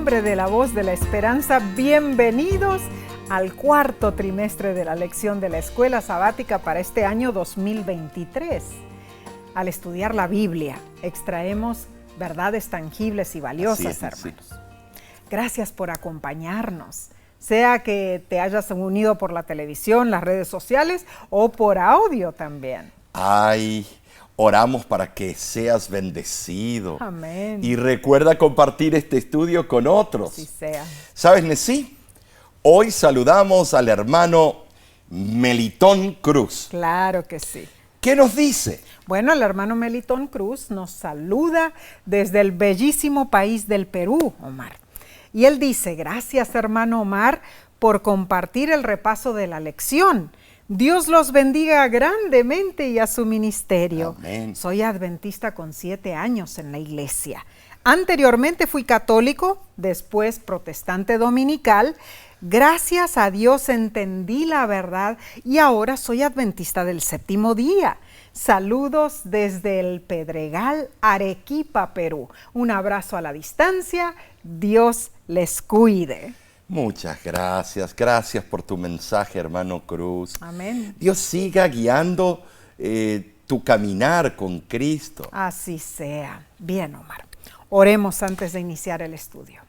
nombre de la Voz de la Esperanza, bienvenidos al cuarto trimestre de la lección de la Escuela Sabática para este año 2023. Al estudiar la Biblia, extraemos verdades tangibles y valiosas, hermanos. Sí. Gracias por acompañarnos, sea que te hayas unido por la televisión, las redes sociales o por audio también. Oramos para que seas bendecido. Amén. Y recuerda compartir este estudio con otros. Así sea. ¿Sabes, Nesí? Hoy saludamos al hermano Melitón Cruz. Claro que sí. ¿Qué nos dice? Bueno, el hermano Melitón Cruz nos saluda desde el bellísimo país del Perú, Omar. Y él dice: gracias, hermano Omar, por compartir el repaso de la lección. Dios los bendiga grandemente y a su ministerio. Amén. Soy adventista con 7 años en la iglesia. Anteriormente fui católico, después protestante dominical. Gracias a Dios entendí la verdad y ahora soy adventista del séptimo día. Saludos desde el Pedregal, Arequipa, Perú. Un abrazo a la distancia. Dios les cuide. Muchas gracias. Gracias por tu mensaje, hermano Cruz. Amén. Dios siga guiando tu caminar con Cristo. Así sea. Bien, Omar. Oremos antes de iniciar el estudio.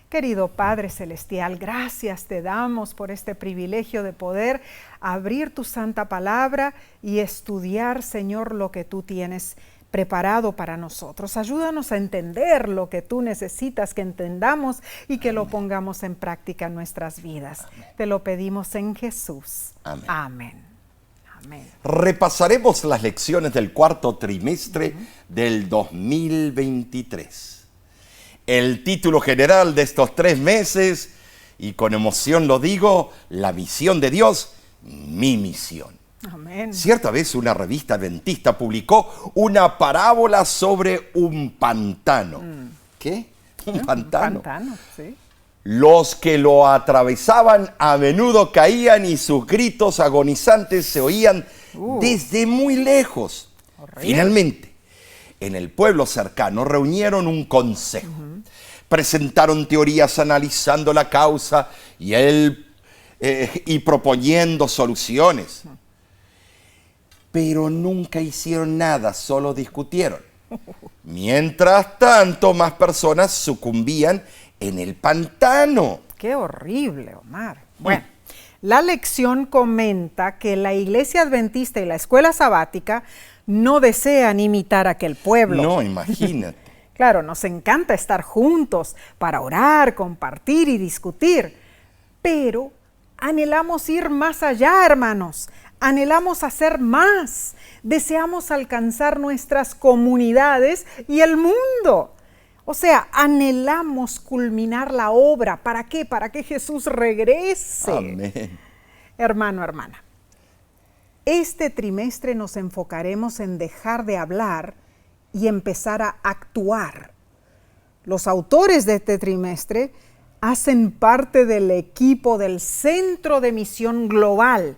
Querido Padre Celestial, gracias te damos por este privilegio de poder abrir tu santa palabra y estudiar, Señor, lo que tú tienes preparado para nosotros. Ayúdanos a entender lo que tú necesitas que entendamos y que lo pongamos en práctica en nuestras vidas. Te lo pedimos en Jesús. Amén. Amén. Repasaremos las lecciones del cuarto trimestre del 2023. El título general de estos 3 meses, y con emoción lo digo, la misión de Dios, mi misión. Amén. Cierta vez una revista adventista publicó una parábola sobre un pantano. ¿Qué? Un pantano. Un pantano, sí. Los que lo atravesaban a menudo caían y sus gritos agonizantes se oían desde muy lejos. Horrible. Finalmente, en el pueblo cercano reunieron un consejo. Presentaron teorías analizando la causa y proponiendo soluciones. Pero nunca hicieron nada, solo discutieron. Mientras tanto, más personas sucumbían en el pantano. ¡Qué horrible, Omar! Bueno, la lección comenta que la Iglesia Adventista y la Escuela Sabática no desean imitar a aquel pueblo. No, imagínate. Claro, nos encanta estar juntos para orar, compartir y discutir, pero anhelamos ir más allá, hermanos. Anhelamos hacer más. Deseamos alcanzar nuestras comunidades y el mundo. O sea, anhelamos culminar la obra. ¿Para qué? Para que Jesús regrese. Amén. Hermano, hermana, este trimestre nos enfocaremos en dejar de hablar y empezar a actuar. Los autores de este trimestre hacen parte del equipo del Centro de Misión Global,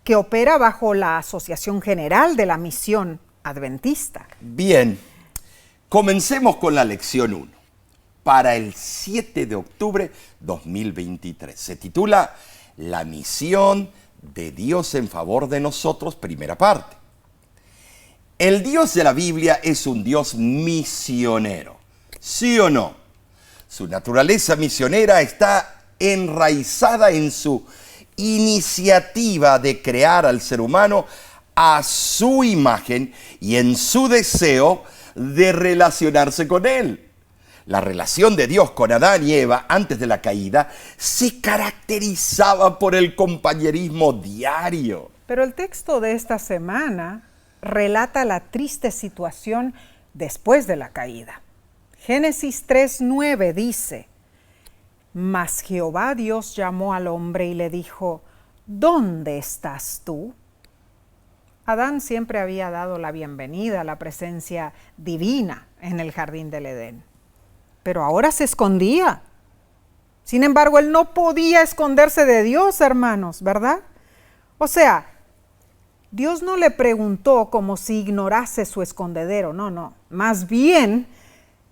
que opera bajo la Asociación General de la Misión Adventista. Bien, comencemos con la lección 1, para el 7 de octubre 2023. Se titula La misión de Dios en favor de nosotros, primera parte. El Dios de la Biblia es un Dios misionero, ¿sí o no? Su naturaleza misionera está enraizada en su iniciativa de crear al ser humano a su imagen y en su deseo de relacionarse con él. La relación de Dios con Adán y Eva antes de la caída se caracterizaba por el compañerismo diario. Pero el texto de esta semana relata la triste situación después de la caída. Génesis 3:9 dice: Mas Jehová Dios llamó al hombre y le dijo: ¿Dónde estás tú? Adán siempre había dado la bienvenida a la presencia divina en el jardín del Edén, pero ahora se escondía. Sin embargo, él no podía esconderse de Dios, hermanos, ¿verdad? O sea, Dios no le preguntó como si ignorase su escondedero, no. Más bien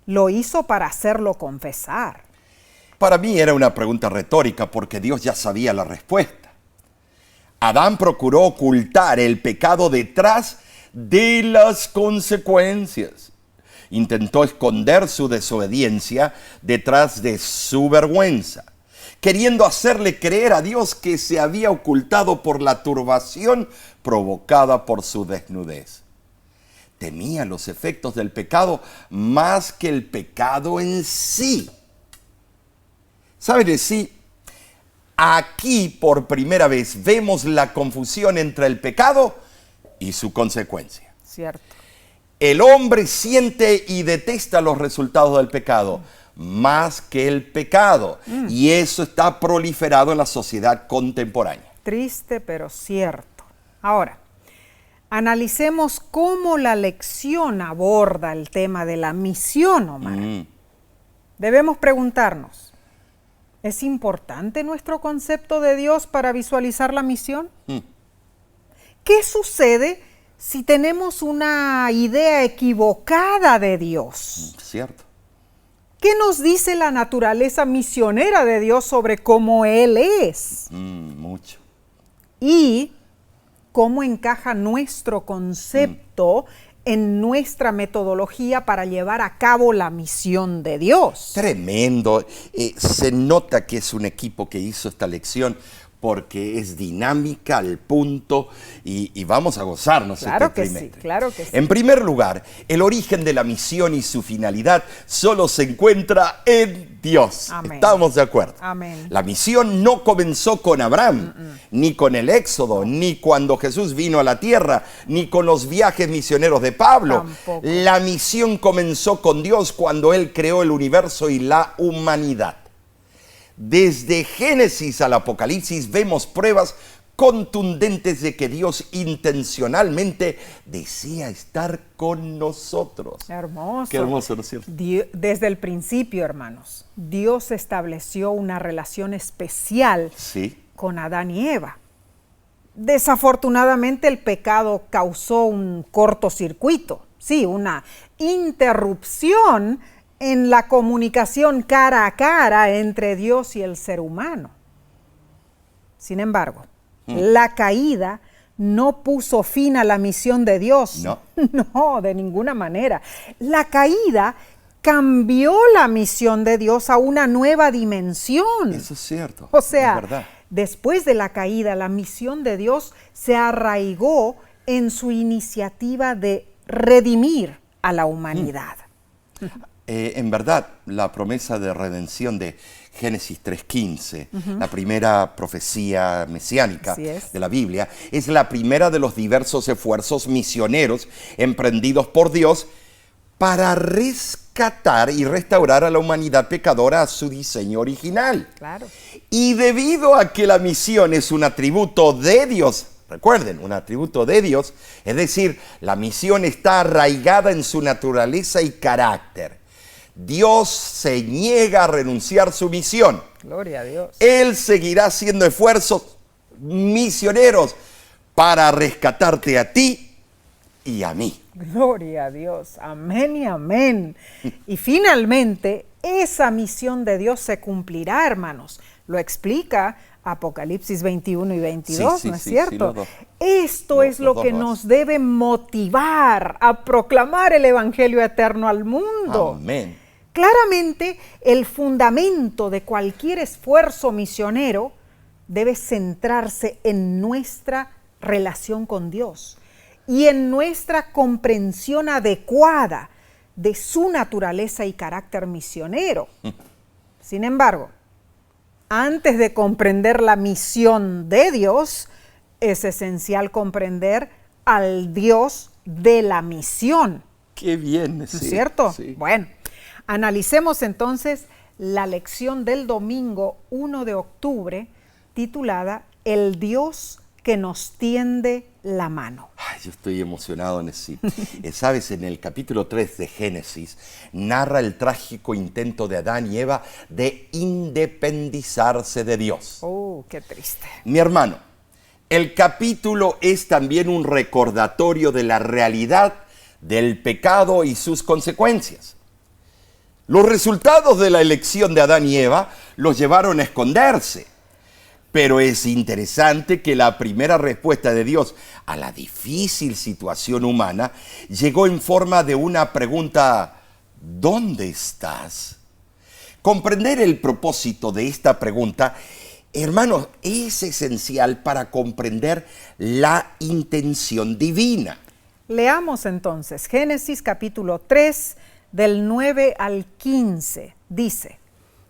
lo hizo para hacerlo confesar. Para mí era una pregunta retórica porque Dios ya sabía la respuesta. Adán procuró ocultar el pecado detrás de las consecuencias. Intentó esconder su desobediencia detrás de su vergüenza, queriendo hacerle creer a Dios que se había ocultado por la turbación provocada por su desnudez. Temía los efectos del pecado más que el pecado en sí. ¿Saben decir? Aquí por primera vez vemos la confusión entre el pecado y su consecuencia. Cierto. El hombre siente y detesta los resultados del pecado más que el pecado. Y eso está proliferado en la sociedad contemporánea. Triste, pero cierto. Ahora, analicemos cómo la lección aborda el tema de la misión, Omar. Debemos preguntarnos, ¿es importante nuestro concepto de Dios para visualizar la misión? ¿Qué sucede si tenemos una idea equivocada de Dios? Cierto. ¿Qué nos dice la naturaleza misionera de Dios sobre cómo Él es? Mucho. Y cómo encaja nuestro concepto en nuestra metodología para llevar a cabo la misión de Dios. Tremendo. Se nota que es un equipo que hizo esta lección porque es dinámica, al punto, y vamos a gozarnos Claro este que trimestre. sí, claro que sí. En primer lugar, el origen de la misión y su finalidad solo se encuentra en Dios. Amén. ¿Estamos de acuerdo? Amén. La misión no comenzó con Abraham, ni con el Éxodo, ni cuando Jesús vino a la tierra, ni con los viajes misioneros de Pablo. Tampoco. La misión comenzó con Dios cuando Él creó el universo y la humanidad. Desde Génesis al Apocalipsis vemos pruebas contundentes de que Dios intencionalmente desea estar con nosotros. Hermoso. Qué hermoso, ¿no es cierto? Desde el principio, hermanos, Dios estableció una relación especial Sí. con Adán y Eva. Desafortunadamente el pecado causó un cortocircuito, sí, una interrupción en la comunicación cara a cara entre Dios y el ser humano. Sin embargo, la caída no puso fin a la misión de Dios. No. No, de ninguna manera. La caída cambió la misión de Dios a una nueva dimensión. Eso es cierto. O sea, es verdad. después de la caída, la misión de Dios se arraigó en su iniciativa de redimir a la humanidad. En verdad, la promesa de redención de Génesis 3:15, la primera profecía mesiánica Así es. de la Biblia, es la primera de los diversos esfuerzos misioneros emprendidos por Dios para rescatar y restaurar a la humanidad pecadora a su diseño original. Claro. Y debido a que la misión es un atributo de Dios, recuerden, un atributo de Dios, es decir, la misión está arraigada en su naturaleza y carácter. Dios se niega a renunciar a su misión. Gloria a Dios. Él seguirá haciendo esfuerzos misioneros para rescatarte a ti y a mí. Gloria a Dios. Amén y amén. Y finalmente, esa misión de Dios se cumplirá, hermanos. Lo explica Apocalipsis 21 y 22, Sí, ¿no es sí, cierto? sí, los dos. Esto Los es lo dos que más. nos debe motivar a proclamar el Evangelio eterno al mundo. Amén. Claramente, el fundamento de cualquier esfuerzo misionero debe centrarse en nuestra relación con Dios y en nuestra comprensión adecuada de su naturaleza y carácter misionero. Sin embargo, antes de comprender la misión de Dios, es esencial comprender al Dios de la misión. Qué bien, ¿No sí, es cierto? sí. Bueno, analicemos entonces la lección del domingo 1 de octubre titulada El Dios que nos tiende la mano. Ay, yo estoy emocionado, Nessie. Sabes, en el capítulo 3 de Génesis narra el trágico intento de Adán y Eva de independizarse de Dios. Oh, qué triste. Mi hermano, el capítulo es también un recordatorio de la realidad del pecado y sus consecuencias. Los resultados de la elección de Adán y Eva los llevaron a esconderse. Pero es interesante que la primera respuesta de Dios a la difícil situación humana llegó en forma de una pregunta: ¿dónde estás? Comprender el propósito de esta pregunta, hermanos, es esencial para comprender la intención divina. Leamos entonces Génesis capítulo 3, del 9 al 15. Dice: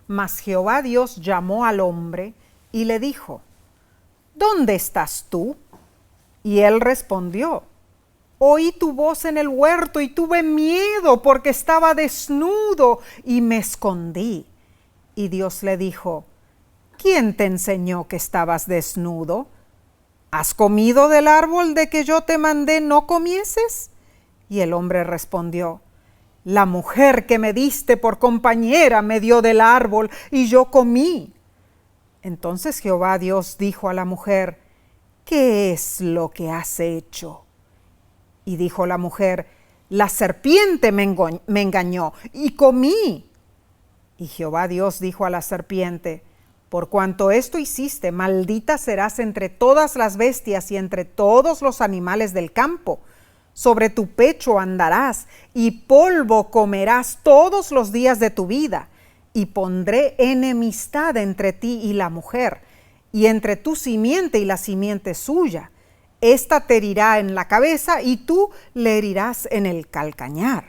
Mas Jehová Dios llamó al hombre y le dijo: ¿Dónde estás tú? Y él respondió: Oí tu voz en el huerto y tuve miedo porque estaba desnudo y me escondí. Y Dios le dijo: ¿Quién te enseñó que estabas desnudo? ¿Has comido del árbol de que yo te mandé no comieses? Y el hombre respondió: La mujer que me diste por compañera me dio del árbol y yo comí. Entonces Jehová Dios dijo a la mujer: ¿Qué es lo que has hecho? Y dijo la mujer: La serpiente me engañó y comí. Y Jehová Dios dijo a la serpiente: Por cuanto esto hiciste, maldita serás entre todas las bestias y entre todos los animales del campo. Sobre tu pecho andarás y polvo comerás todos los días de tu vida. Y pondré enemistad entre ti y la mujer, y entre tu simiente y la simiente suya. Esta te herirá en la cabeza y tú le herirás en el calcañar.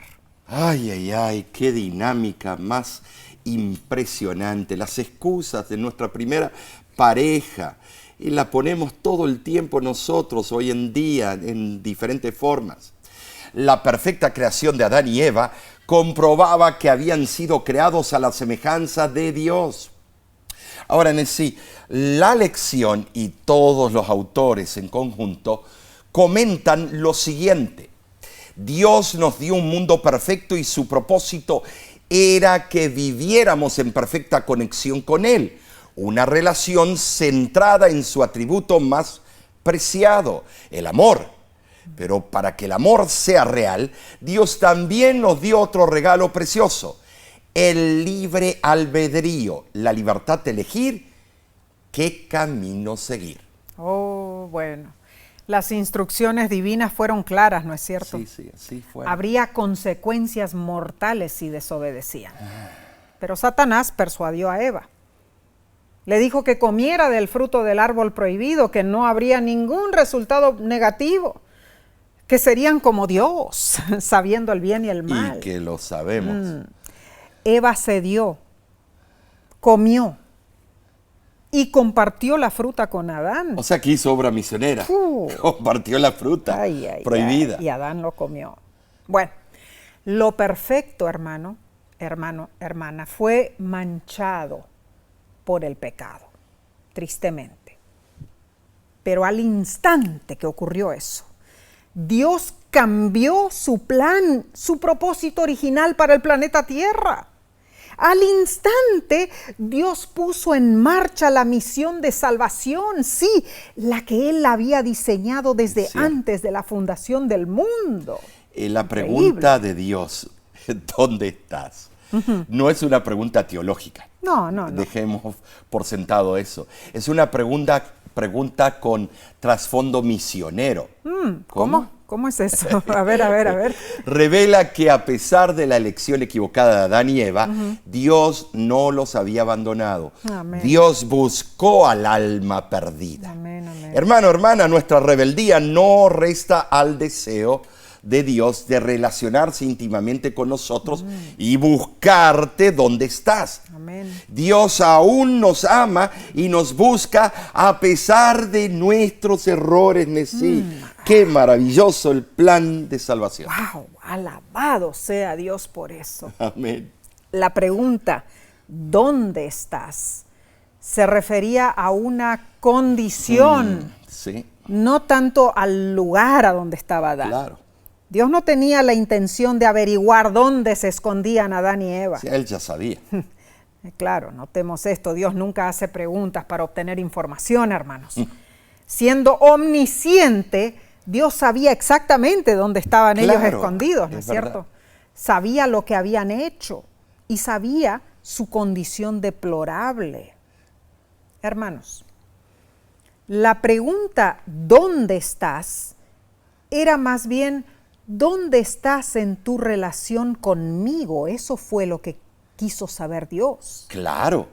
Ay, ay, ay, qué dinámica más impresionante. Las excusas de nuestra primera pareja, y la ponemos todo el tiempo nosotros hoy en día en diferentes formas. La perfecta creación de Adán y Eva comprobaba que habían sido creados a la semejanza de Dios. Ahora, en sí, la lección y todos los autores en conjunto comentan lo siguiente: Dios nos dio un mundo perfecto y su propósito era que viviéramos en perfecta conexión con Él, una relación centrada en su atributo más preciado, el amor. Pero para que el amor sea real, Dios también nos dio otro regalo precioso: el libre albedrío, la libertad de elegir qué camino seguir. Oh, bueno. Las instrucciones divinas fueron claras, ¿no es cierto? Sí, sí, así fue. Habría consecuencias mortales si desobedecían. Pero Satanás persuadió a Eva. Le dijo que comiera del fruto del árbol prohibido, que no habría ningún resultado negativo, que serían como Dios, sabiendo el bien y el mal. Y que lo sabemos. Eva cedió, comió y compartió la fruta con Adán. O sea que hizo obra misionera. Compartió la fruta prohibida. Y Adán lo comió. Bueno, lo perfecto, hermana, fue manchado por el pecado, tristemente. Pero al instante que ocurrió eso, Dios cambió su plan, su propósito original para el planeta Tierra. Al instante, Dios puso en marcha la misión de salvación, sí, la que Él había diseñado desde antes de la fundación del mundo. La pregunta de Dios, ¿dónde estás? No es una pregunta teológica. No. Dejemos por sentado eso. Es una pregunta con trasfondo misionero. ¿Cómo? ¿Cómo es eso? A ver. Revela que a pesar de la elección equivocada de Adán y Eva, Dios no los había abandonado. Amén. Dios buscó al alma perdida. Amén. Hermano, hermana, nuestra rebeldía no resta al deseo de Dios de relacionarse íntimamente con nosotros y buscarte donde estás. Amén. Dios aún nos ama y nos busca a pesar de nuestros errores. Qué maravilloso el plan de salvación. ¡Wow! Alabado sea Dios por eso. Amén. La pregunta, ¿dónde estás?, se refería a una condición, Sí. no tanto al lugar a donde estaba Adán. Claro. Dios no tenía la intención de averiguar dónde se escondían Adán y Eva. Sí, él ya sabía. Claro, notemos esto, Dios nunca hace preguntas para obtener información, hermanos. Siendo omnisciente, Dios sabía exactamente dónde estaban ellos escondidos, ¿no es cierto? Sabía lo que habían hecho. y sabía su condición deplorable. Hermanos, la pregunta ¿dónde estás? Era más bien ¿dónde estás en tu relación conmigo? Eso fue lo que quiso saber Dios. Claro.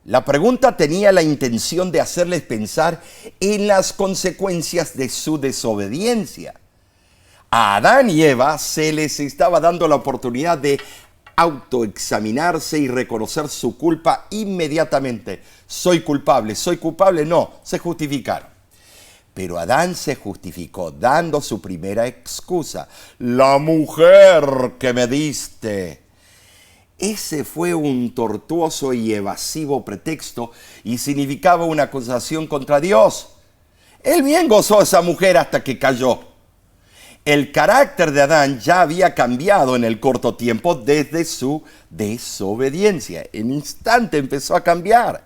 La pregunta tenía la intención de hacerles pensar en las consecuencias de su desobediencia. A Adán y Eva se les estaba dando la oportunidad de autoexaminarse y reconocer su culpa inmediatamente. Soy culpable, no, se justificaron. Pero Adán se justificó dando su primera excusa. La mujer que me diste. Ese fue un tortuoso y evasivo pretexto y significaba una acusación contra Dios. Él bien gozó a esa mujer hasta que cayó. El carácter de Adán ya había cambiado en el corto tiempo desde su desobediencia. En un instante empezó a cambiar.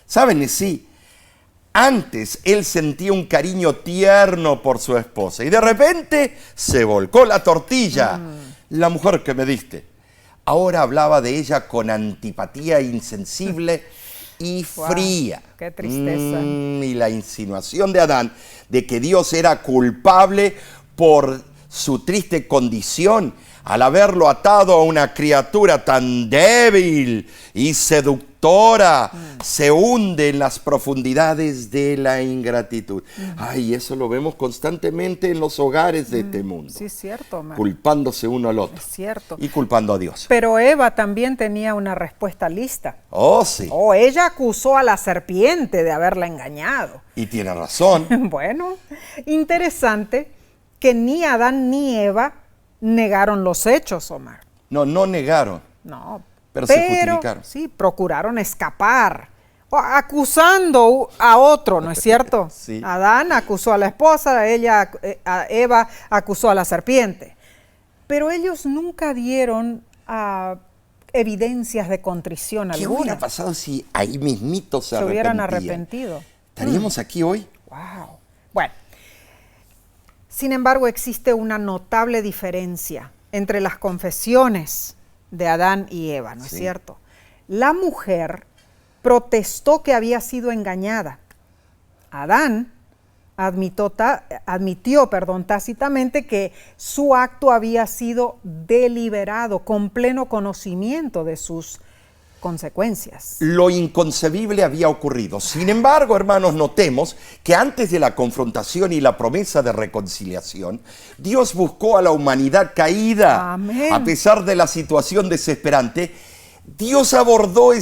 ¿Saben? Sí, antes él sentía un cariño tierno por su esposa y de repente se volcó la tortilla. La mujer que me diste. Ahora hablaba de ella con antipatía insensible y fría. Wow, qué tristeza. Y la insinuación de Adán de que Dios era culpable por su triste condición al haberlo atado a una criatura tan débil y seductora, se hunde en las profundidades de la ingratitud. Ay, eso lo vemos constantemente en los hogares de este mundo. Sí, es cierto, Mar. Culpándose uno al otro. Es cierto. Y culpando a Dios. Pero Eva también tenía una respuesta lista. Oh, sí. Ella acusó a la serpiente de haberla engañado. Y tiene razón. Bueno, interesante que ni Adán ni Eva negaron los hechos, Omar. No negaron. No, pero se justificaron. Sí, procuraron escapar, acusando a otro, ¿no es cierto? Sí. Adán acusó a la esposa, Eva acusó a la serpiente. Pero ellos nunca dieron evidencias de contrición alguna. ¿Qué hubiera pasado si ahí mismito se hubieran arrepentido? ¿Estaríamos aquí hoy? Wow. Bueno. Sin embargo, existe una notable diferencia entre las confesiones de Adán y Eva, ¿no es cierto? La mujer protestó que había sido engañada. Adán admitió tácitamente que su acto había sido deliberado, con pleno conocimiento de sus consecuencias. Lo inconcebible había ocurrido. Sin embargo, hermanos, notemos que antes de la confrontación y la promesa de reconciliación, Dios buscó a la humanidad caída. Amén. A pesar de la situación desesperante, Dios abordó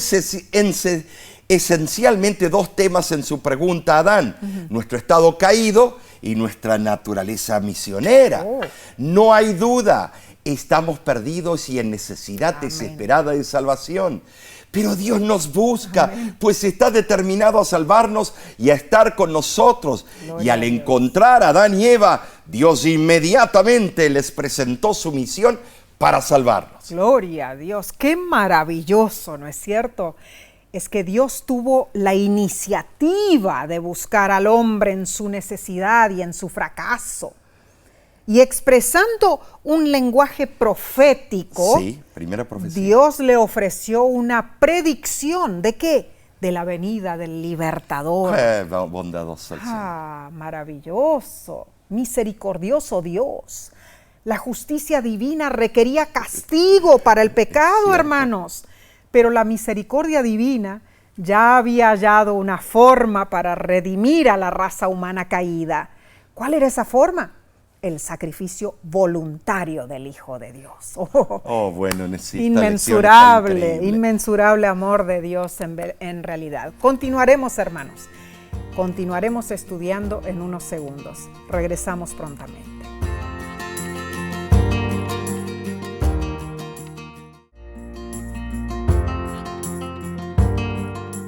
esencialmente dos temas en su pregunta a Adán. Nuestro estado caído y nuestra naturaleza misionera. No hay duda. Estamos perdidos y en necesidad desesperada de salvación. Pero Dios nos busca, pues está determinado a salvarnos y a estar con nosotros. Y al encontrar a Adán y Eva, Dios inmediatamente les presentó su misión para salvarnos. Gloria a Dios, qué maravilloso, ¿no es cierto? Es que Dios tuvo la iniciativa de buscar al hombre en su necesidad y en su fracaso. Y expresando un lenguaje profético, primera profecía. Dios le ofreció una predicción ¿de qué? De la venida del libertador. Bondadoso el Señor. Maravilloso, misericordioso Dios. La justicia divina requería castigo para el pecado, hermanos. Pero la misericordia divina ya había hallado una forma para redimir a la raza humana caída. ¿Cuál era esa forma? El sacrificio voluntario del Hijo de Dios. Bueno, necesita inmensurable amor de Dios en realidad. Continuaremos, hermanos. Continuaremos estudiando en unos segundos. Regresamos prontamente.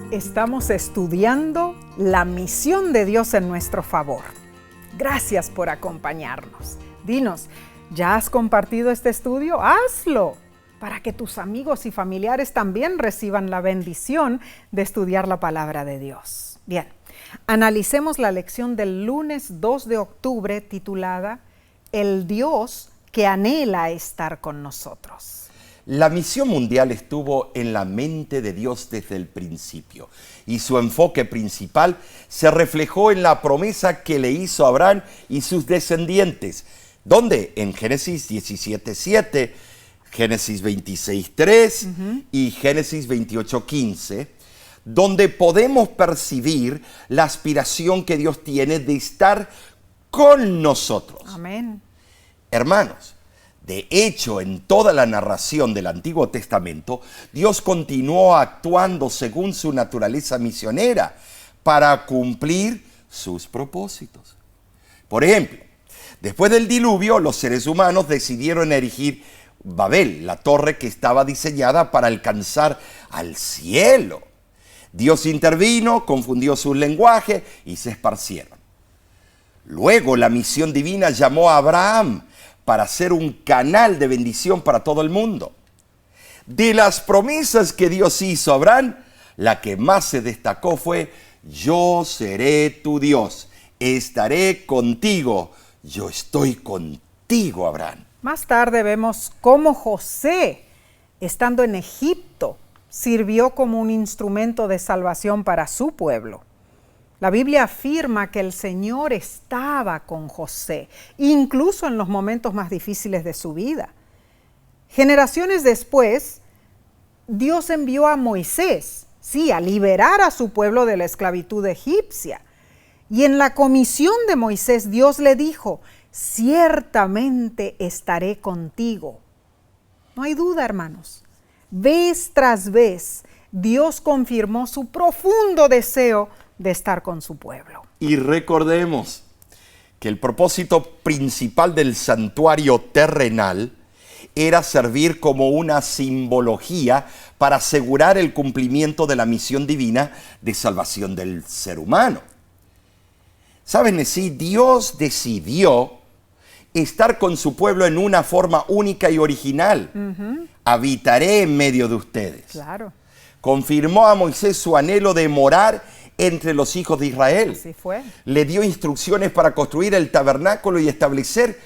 Estamos estudiando la misión de Dios en nuestro favor. Gracias por acompañarnos. Dinos, ¿ya has compartido este estudio? ¡Hazlo! Para que tus amigos y familiares también reciban la bendición de estudiar la palabra de Dios. Bien, analicemos la lección del lunes 2 de octubre titulada El Dios que anhela estar con nosotros. La misión mundial estuvo en la mente de Dios desde el principio y su enfoque principal se reflejó en la promesa que le hizo a Abraham y sus descendientes, donde en Génesis 17:7, Génesis 26:3 y Génesis 28:15, donde podemos percibir la aspiración que Dios tiene de estar con nosotros. Amén. Hermanos, de hecho, en toda la narración del Antiguo Testamento, Dios continuó actuando según su naturaleza misionera para cumplir sus propósitos. Por ejemplo, después del diluvio, los seres humanos decidieron erigir Babel, la torre que estaba diseñada para alcanzar al cielo. Dios intervino, confundió su lenguaje y se esparcieron. Luego la misión divina llamó a Abraham para ser un canal de bendición para todo el mundo. De las promesas que Dios hizo a Abraham, la que más se destacó fue: yo seré tu Dios, estaré contigo, yo estoy contigo, Abraham. Más tarde vemos cómo José, estando en Egipto, sirvió como un instrumento de salvación para su pueblo. La Biblia afirma que el Señor estaba con José, incluso en los momentos más difíciles de su vida. Generaciones después, Dios envió a Moisés, sí, a liberar a su pueblo de la esclavitud egipcia. Y en la comisión de Moisés, Dios le dijo: ciertamente estaré contigo. No hay duda, hermanos. Vez tras vez, Dios confirmó su profundo deseo de estar con su pueblo. Y recordemos que el propósito principal del santuario terrenal era servir como una simbología para asegurar el cumplimiento de la misión divina de salvación del ser humano. ¿Saben? Sí, Dios decidió estar con su pueblo en una forma única y original. Habitaré en medio de ustedes. Claro. Confirmó a Moisés su anhelo de morar entre los hijos de Israel. Así fue. Le dio instrucciones para construir el tabernáculo y establecer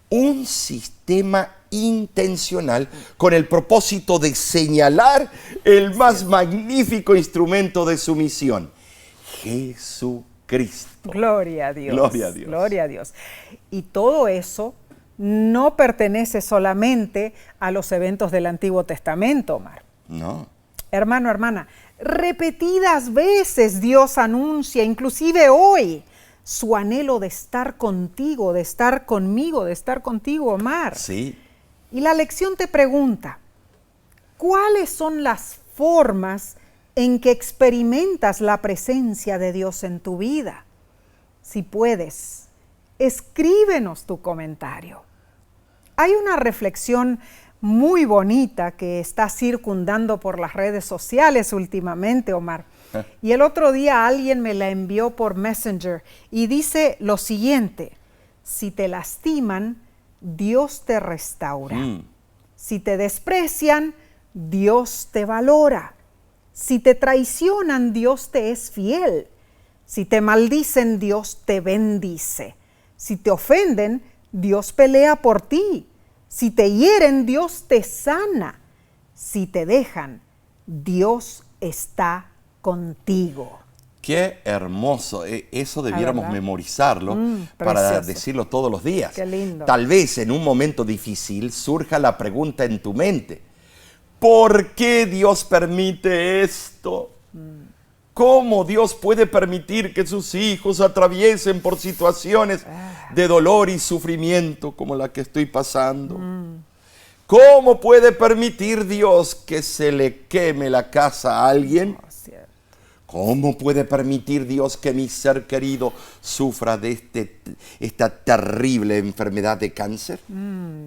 un sistema intencional con el propósito de señalar el más magnífico instrumento de su misión: Jesucristo. Gloria a Dios. Gloria a Dios. Gloria a Dios. Y todo eso no pertenece solamente a los eventos del Antiguo Testamento, Omar. No. Hermano, hermana, repetidas veces Dios anuncia, inclusive hoy, su anhelo de estar contigo, de estar conmigo, de estar contigo, Omar. Sí. Y la lección te pregunta: ¿cuáles son las formas en que experimentas la presencia de Dios en tu vida? Si puedes, escríbenos tu comentario. Hay una reflexión muy bonita que está circundando por las redes sociales últimamente, Omar. Y el otro día alguien me la envió por Messenger y dice lo siguiente: si te lastiman, Dios te restaura. Si te desprecian, Dios te valora. Si te traicionan, Dios te es fiel. Si te maldicen, Dios te bendice. Si te ofenden, Dios pelea por ti. Si te hieren, Dios te sana. Si te dejan, Dios está contigo. Qué hermoso. Eso debiéramos ¿verdad? Memorizarlo para Precioso. decirlo todos los días. Qué lindo. Tal vez en un momento difícil surja la pregunta en tu mente: ¿por qué Dios permite esto? ¿Cómo Dios puede permitir que sus hijos atraviesen por situaciones de dolor y sufrimiento como la que estoy pasando? ¿Cómo puede permitir Dios que se le queme la casa a alguien? ¿Cómo puede permitir Dios que mi ser querido sufra de esta terrible enfermedad de cáncer?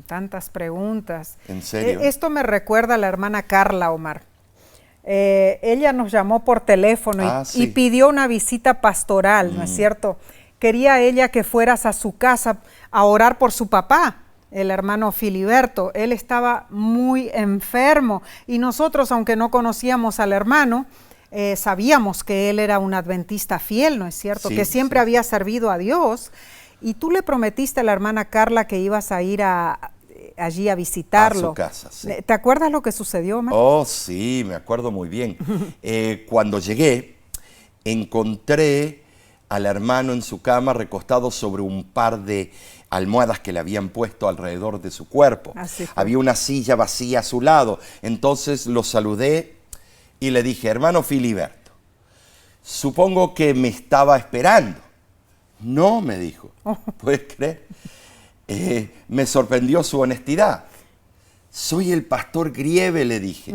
Tantas preguntas. ¿En serio? Esto me recuerda a la hermana Carla, Omar. Ella nos llamó por teléfono y pidió una visita pastoral, ¿no es cierto? Quería ella que fueras a su casa a orar por su papá, el hermano Filiberto. Él estaba muy enfermo y nosotros, aunque no conocíamos al hermano, sabíamos que él era un adventista fiel, ¿no es cierto? Sí, que siempre había servido a Dios. Y tú le prometiste a la hermana Carla que ibas a ir a allí a visitarlo. A su casa, sí. ¿Te acuerdas lo que sucedió, Omar? Oh, sí, me acuerdo muy bien. Cuando llegué, encontré al hermano en su cama recostado sobre un par de almohadas que le habían puesto alrededor de su cuerpo. Había una silla vacía a su lado. Entonces lo saludé y le dije, hermano Filiberto, supongo que me estaba esperando. No, me dijo. ¿Puedes creer? Me sorprendió su honestidad. Soy el pastor Grieve, le dije.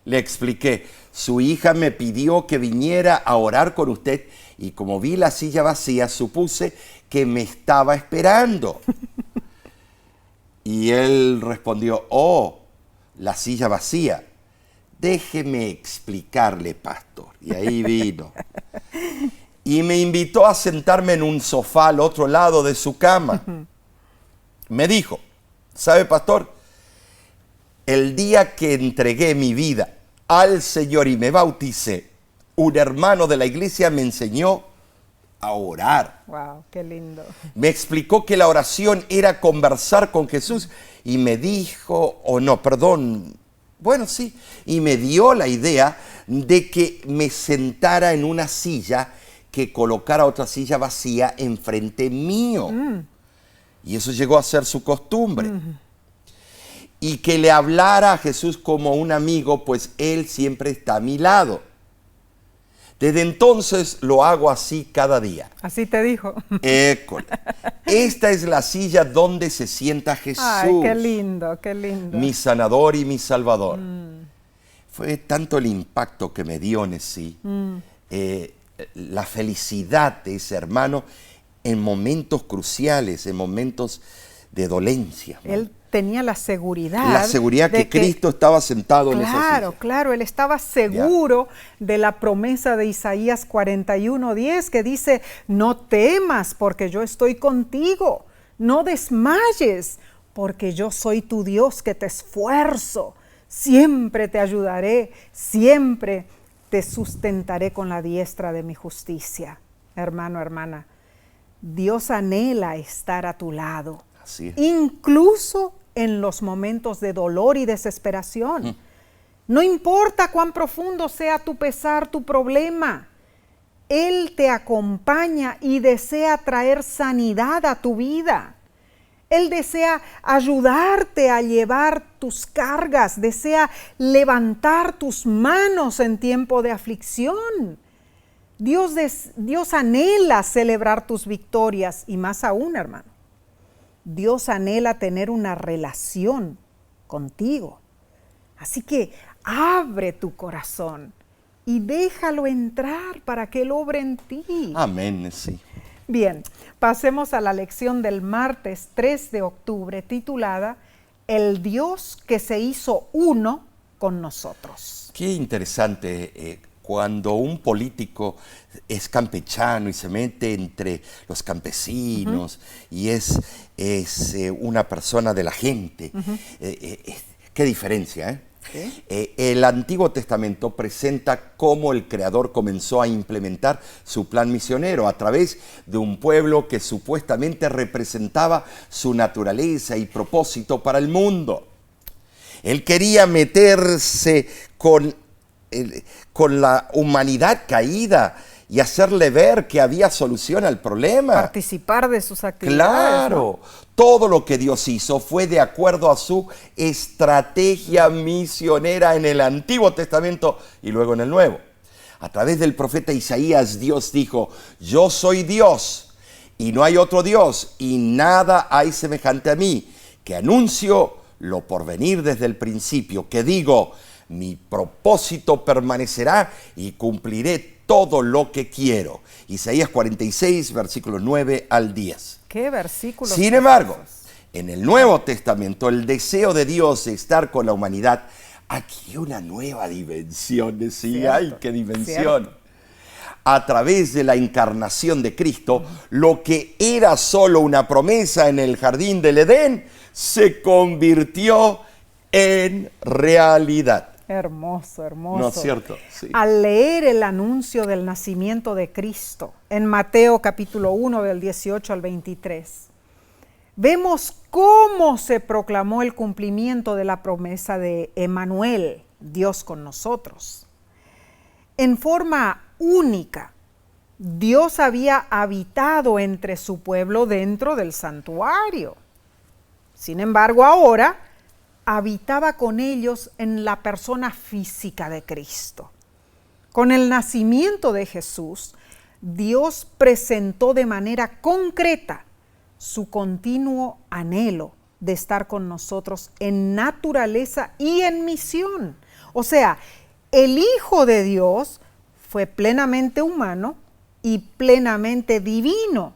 Le expliqué, su hija me pidió que viniera a orar con usted y como vi la silla vacía, supuse que me estaba esperando. Y él respondió, oh, la silla vacía. Déjeme explicarle, pastor. Y ahí vino. Y me invitó a sentarme en un sofá al otro lado de su cama. Me dijo, ¿sabe, pastor? El día que entregué mi vida al Señor y me bauticé, un hermano de la iglesia me enseñó a orar. ¡Wow! ¡Qué lindo! Me explicó que la oración era conversar con Jesús y me dijo, bueno, sí, y me dio la idea de que me sentara en una silla, que colocara otra silla vacía enfrente mío. Y eso llegó a ser su costumbre. Y que le hablara a Jesús como un amigo, pues Él siempre está a mi lado. Desde entonces lo hago así cada día. Así te dijo. École. Esta es la silla donde se sienta Jesús. Ay, qué lindo, qué lindo. Mi sanador y mi salvador. Fue tanto el impacto que me dio en sí, la felicidad de ese hermano en momentos cruciales, en momentos de dolencia. Él tenía la seguridad. La seguridad que Cristo estaba sentado en esa silla. Claro, claro, él estaba seguro de la promesa de Isaías 41:10 que dice, no temas porque yo estoy contigo, no desmayes porque yo soy tu Dios que te esfuerzo, siempre te ayudaré, siempre te sustentaré con la diestra de mi justicia. Hermano, hermana, Dios anhela estar a tu lado. Así es. Incluso en los momentos de dolor y desesperación. No importa cuán profundo sea tu pesar, tu problema, Él te acompaña y desea traer sanidad a tu vida. Él desea ayudarte a llevar tus cargas, desea levantar tus manos en tiempo de aflicción. Dios anhela celebrar tus victorias y más aún, hermano. Dios anhela tener una relación contigo. Así que abre tu corazón y déjalo entrar para que Él obre en ti. Amén, sí. Bien, pasemos a la lección del martes 3 de octubre titulada El Dios que se hizo uno con nosotros. Qué interesante cuando un político es campechano y se mete entre los campesinos y es una persona de la gente. Qué diferencia, ¿eh? ¿Sí? El Antiguo Testamento presenta cómo el Creador comenzó a implementar su plan misionero a través de un pueblo que supuestamente representaba su naturaleza y propósito para el mundo. Él quería meterse con la humanidad caída y hacerle ver que había solución al problema. Participar de sus actividades. Claro, ¿no? Todo lo que Dios hizo fue de acuerdo a su estrategia misionera en el Antiguo Testamento y luego en el Nuevo. A través del profeta Isaías, Dios dijo, yo soy Dios y no hay otro Dios y nada hay semejante a mí, que anuncio lo por venir desde el principio, que digo, mi propósito permanecerá y cumpliré todo lo que quiero. Isaías 46, versículos 9 al 10. ¿Qué versículos? Sin embargo, en el Nuevo Testamento, el deseo de Dios de estar con la humanidad adquirió una nueva dimensión. Decía, ¡ay, qué dimensión! Cierto. A través de la encarnación de Cristo, lo que era solo una promesa en el jardín del Edén, se convirtió en realidad. Hermoso, hermoso. ¿No es cierto? Sí. Al leer el anuncio del nacimiento de Cristo en Mateo capítulo 1 del 18 al 23, vemos cómo se proclamó el cumplimiento de la promesa de Emmanuel, Dios con nosotros. En forma única, Dios había habitado entre su pueblo dentro del santuario. Sin embargo, ahora habitaba con ellos en la persona física de Cristo. Con el nacimiento de Jesús, Dios presentó de manera concreta su continuo anhelo de estar con nosotros en naturaleza y en misión. O sea, el Hijo de Dios fue plenamente humano y plenamente divino.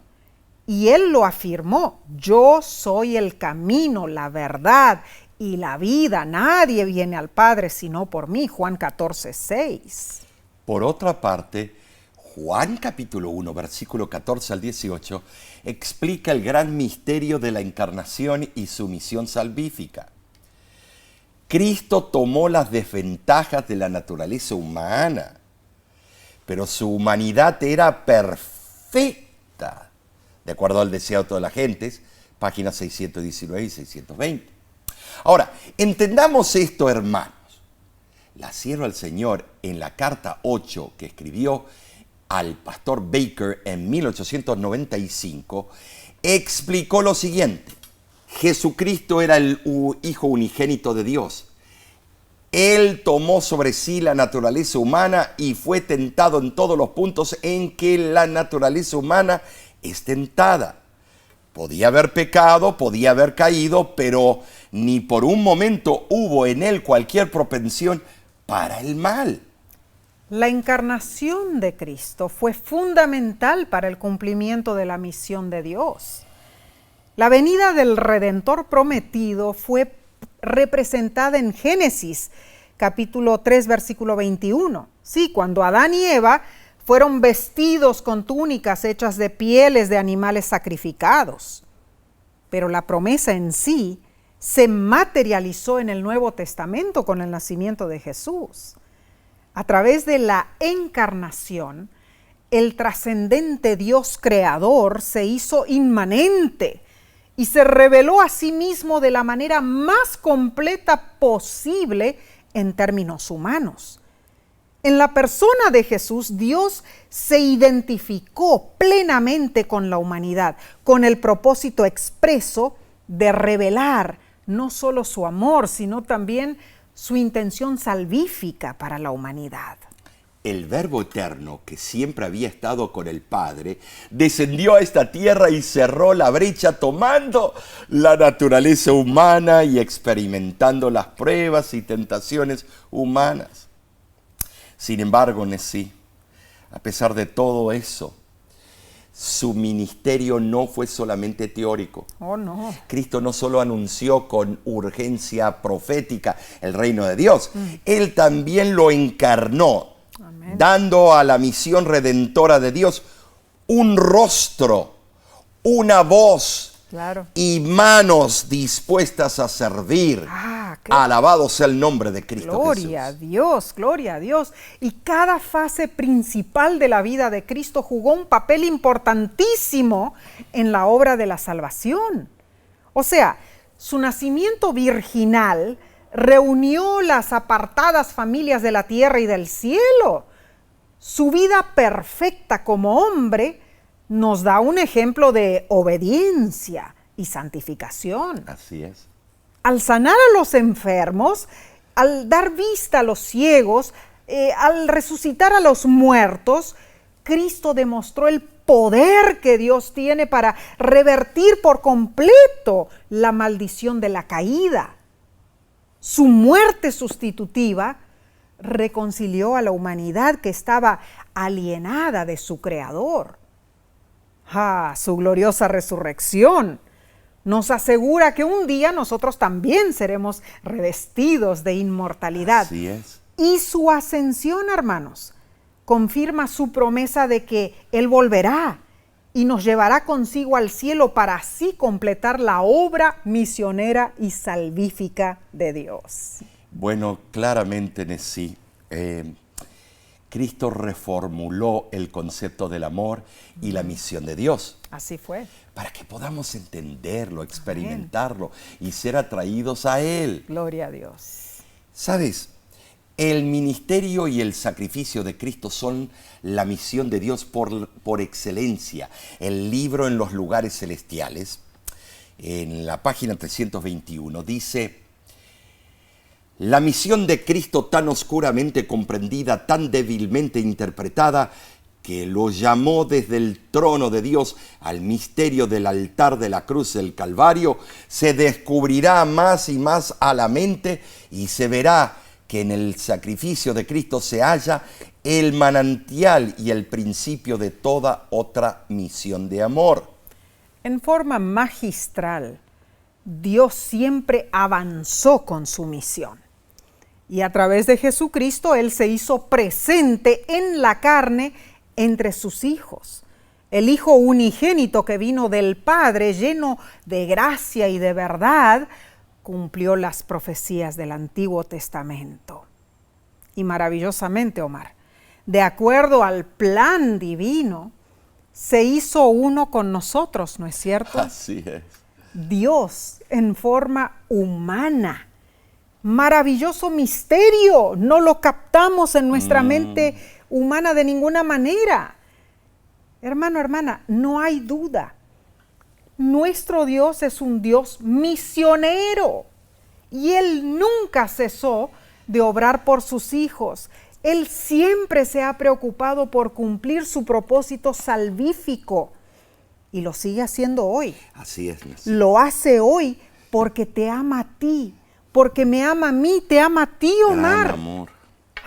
Y Él lo afirmó: yo soy el camino, la verdad y la vida. Nadie viene al Padre sino por mí. Juan 14:6. Por otra parte, Juan capítulo 1, versículo 14 al 18, explica el gran misterio de la encarnación y su misión salvífica. Cristo tomó las desventajas de la naturaleza humana, pero su humanidad era perfecta, de acuerdo al deseo de todas las gentes, páginas 619 y 620. Ahora, entendamos esto, hermanos. La sierva del Señor, en la carta 8 que escribió al pastor Baker en 1895, explicó lo siguiente: Jesucristo era el Hijo unigénito de Dios. Él tomó sobre sí la naturaleza humana y fue tentado en todos los puntos en que la naturaleza humana es tentada. Podía haber pecado, podía haber caído, pero ni por un momento hubo en él cualquier propensión para el mal. La encarnación de Cristo fue fundamental para el cumplimiento de la misión de Dios. La venida del Redentor prometido fue representada en Génesis, capítulo 3, versículo 21. Sí, cuando Adán y Eva fueron vestidos con túnicas hechas de pieles de animales sacrificados. Pero la promesa en sí se materializó en el Nuevo Testamento con el nacimiento de Jesús. A través de la encarnación, el trascendente Dios creador se hizo inmanente y se reveló a sí mismo de la manera más completa posible en términos humanos. En la persona de Jesús, Dios se identificó plenamente con la humanidad, con el propósito expreso de revelar no solo su amor, sino también su intención salvífica para la humanidad. El Verbo eterno, que siempre había estado con el Padre, descendió a esta tierra y cerró la brecha, tomando la naturaleza humana y experimentando las pruebas y tentaciones humanas. Sin embargo, Nesí, a pesar de todo eso, su ministerio no fue solamente teórico. Oh, no. Cristo no solo anunció con urgencia profética el reino de Dios, Él también lo encarnó, Amén. dando a la misión redentora de Dios un rostro, una voz, Claro. y manos dispuestas a servir. Alabado sea el nombre de Cristo Gloria Jesús. a Dios, gloria a Dios. Y cada fase principal de la vida de Cristo jugó un papel importantísimo en la obra de la salvación. O sea, su nacimiento virginal reunió las apartadas familias de la tierra y del cielo. Su vida perfecta como hombre nos da un ejemplo de obediencia y santificación. Así es. Al sanar a los enfermos, al dar vista a los ciegos, al resucitar a los muertos, Cristo demostró el poder que Dios tiene para revertir por completo la maldición de la caída. Su muerte sustitutiva reconcilió a la humanidad que estaba alienada de su Creador. Su gloriosa resurrección nos asegura que un día nosotros también seremos revestidos de inmortalidad. Así es. Y su ascensión, hermanos, confirma su promesa de que Él volverá y nos llevará consigo al cielo para así completar la obra misionera y salvífica de Dios. Bueno, claramente, Nesí, Cristo reformuló el concepto del amor y la misión de Dios. Así fue. Para que podamos entenderlo, experimentarlo y ser atraídos a Él. Gloria a Dios. ¿Sabes? El ministerio y el sacrificio de Cristo son la misión de Dios por excelencia. El libro En los lugares celestiales, en la página 321, dice: la misión de Cristo tan oscuramente comprendida, tan débilmente interpretada, que lo llamó desde el trono de Dios al misterio del altar de la cruz del Calvario, se descubrirá más y más a la mente y se verá que en el sacrificio de Cristo se halla el manantial y el principio de toda otra misión de amor. En forma magistral, Dios siempre avanzó con su misión. Y a través de Jesucristo, Él se hizo presente en la carne entre sus hijos. El Hijo unigénito que vino del Padre, lleno de gracia y de verdad, cumplió las profecías del Antiguo Testamento. Y maravillosamente, Omar, de acuerdo al plan divino, se hizo uno con nosotros, ¿no es cierto? Así es. Dios en forma humana. Maravilloso misterio, no lo captamos en nuestra mente humana de ninguna manera. Hermano, hermana, no hay duda. Nuestro Dios es un Dios misionero y Él nunca cesó de obrar por sus hijos. Él siempre se ha preocupado por cumplir su propósito salvífico y lo sigue haciendo hoy. Así es. Lo hace hoy porque te ama a ti, porque me ama a mí, te ama a ti, Omar. Gran amor.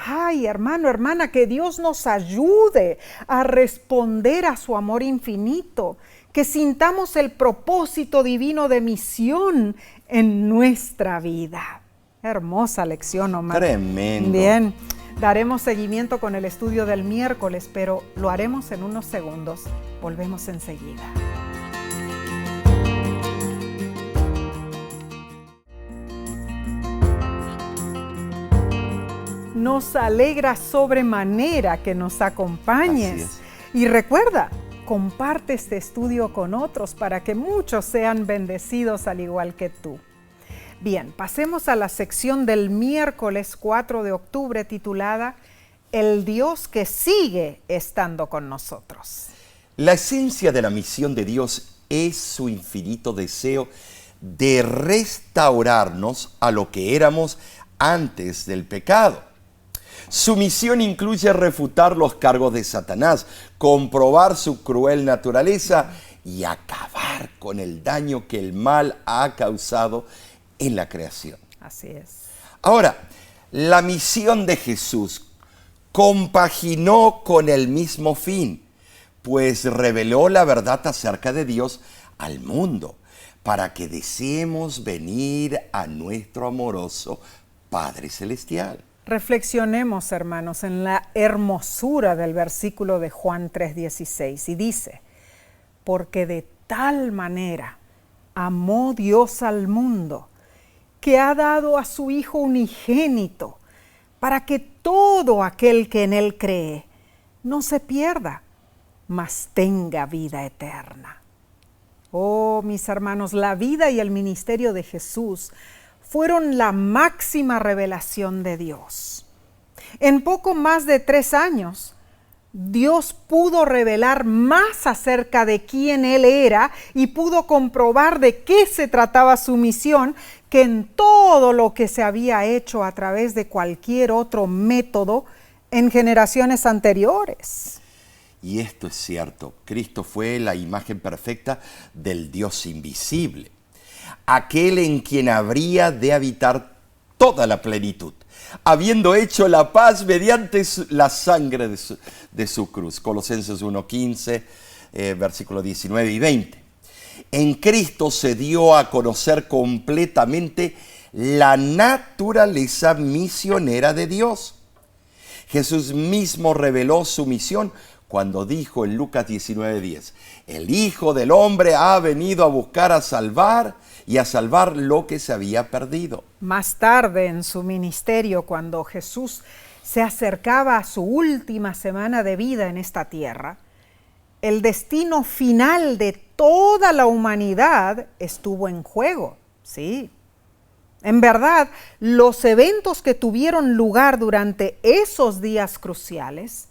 Ay, hermano, hermana, que Dios nos ayude a responder a su amor infinito, que sintamos el propósito divino de misión en nuestra vida. Hermosa lección, Omar. Tremendo. Bien, daremos seguimiento con el estudio del miércoles, pero lo haremos en unos segundos. Volvemos enseguida. Nos alegra sobremanera que nos acompañes. Así es. Y recuerda, comparte este estudio con otros para que muchos sean bendecidos al igual que tú. Bien, pasemos a la sección del miércoles 4 de octubre titulada El Dios que sigue estando con nosotros. La esencia de la misión de Dios es su infinito deseo de restaurarnos a lo que éramos antes del pecado. Su misión incluye refutar los cargos de Satanás, comprobar su cruel naturaleza y acabar con el daño que el mal ha causado en la creación. Así es. Ahora, la misión de Jesús compaginó con el mismo fin, pues reveló la verdad acerca de Dios al mundo, para que deseemos venir a nuestro amoroso Padre Celestial. Reflexionemos, hermanos, en la hermosura del versículo de Juan 3:16 y dice: porque de tal manera amó Dios al mundo, que ha dado a su Hijo unigénito, para que todo aquel que en Él cree no se pierda, mas tenga vida eterna. Oh, mis hermanos, la vida y el ministerio de Jesús fueron la máxima revelación de Dios. En poco más de 3 años, Dios pudo revelar más acerca de quién Él era y pudo comprobar de qué se trataba su misión que en todo lo que se había hecho a través de cualquier otro método en generaciones anteriores. Y esto es cierto, Cristo fue la imagen perfecta del Dios invisible, aquel en quien habría de habitar toda la plenitud, habiendo hecho la paz mediante la sangre de su cruz. Colosenses 1:15, versículos 19 y 20. En Cristo se dio a conocer completamente la naturaleza misionera de Dios. Jesús mismo reveló su misión cuando dijo en Lucas 19:10, el Hijo del Hombre ha venido a buscar a salvar lo que se había perdido. Más tarde en su ministerio, cuando Jesús se acercaba a su última semana de vida en esta tierra, el destino final de toda la humanidad estuvo en juego, sí. En verdad, los eventos que tuvieron lugar durante esos días cruciales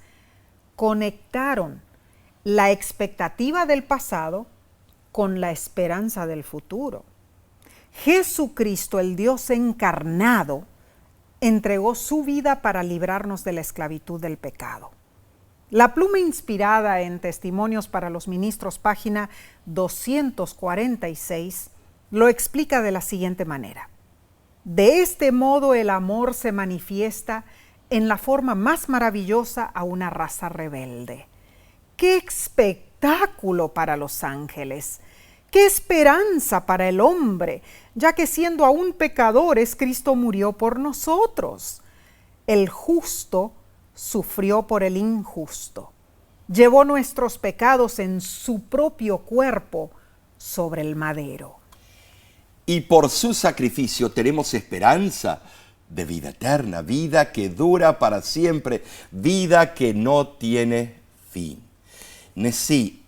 conectaron la expectativa del pasado con la esperanza del futuro. Jesucristo, el Dios encarnado, entregó su vida para librarnos de la esclavitud del pecado. La pluma inspirada en Testimonios para los Ministros, página 246, lo explica de la siguiente manera. De este modo el amor se manifiesta en la forma más maravillosa a una raza rebelde. ¡Qué espectáculo para los ángeles! ¡Qué esperanza para el hombre! Ya que siendo aún pecadores, Cristo murió por nosotros. El justo sufrió por el injusto. Llevó nuestros pecados en su propio cuerpo sobre el madero. Y por su sacrificio tenemos esperanza de vida eterna, vida que dura para siempre, vida que no tiene fin. Sí,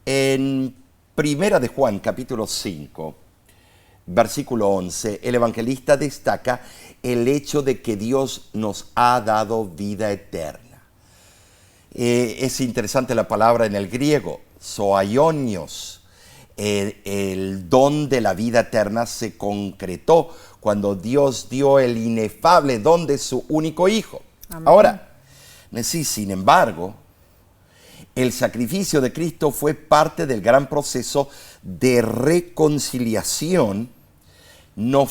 en Primera de Juan, capítulo 5, versículo 11, el evangelista destaca el hecho de que Dios nos ha dado vida eterna. Es interesante la palabra en el griego, zoaionios. El don de la vida eterna se concretó cuando Dios dio el inefable don de su único Hijo. Amén. Ahora, sí, sin embargo, el sacrificio de Cristo fue parte del gran proceso de reconciliación. No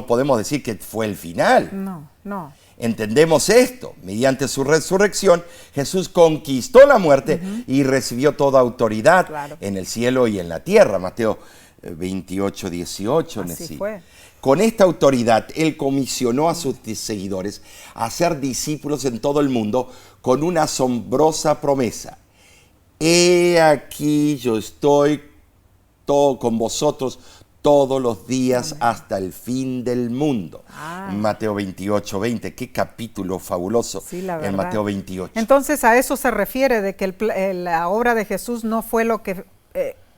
podemos decir que fue el final. No. Entendemos esto. Mediante su resurrección, Jesús conquistó la muerte y recibió toda autoridad en el cielo y en la tierra. Mateo 28, 18. Así fue. Con esta autoridad, Él comisionó a sus seguidores a ser discípulos en todo el mundo con una asombrosa promesa. He aquí yo estoy con vosotros todos los días hasta el fin del mundo. Mateo 28, 20. Qué capítulo fabuloso. Sí, la verdad. En Mateo 28. Entonces a eso se refiere, de que la obra de Jesús no fue lo que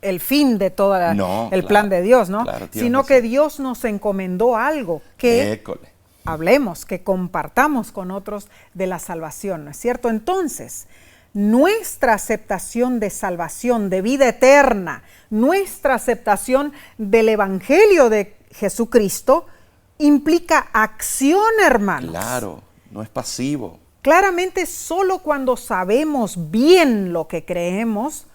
el fin de todo el plan de Dios, ¿no? Claro, sino que Dios nos encomendó algo que hablemos, que compartamos con otros de la salvación, ¿no es cierto? Entonces, nuestra aceptación de salvación, de vida eterna, nuestra aceptación del Evangelio de Jesucristo implica acción, hermanos. Claro, no es pasivo. Claramente, solo cuando sabemos bien lo que creemos,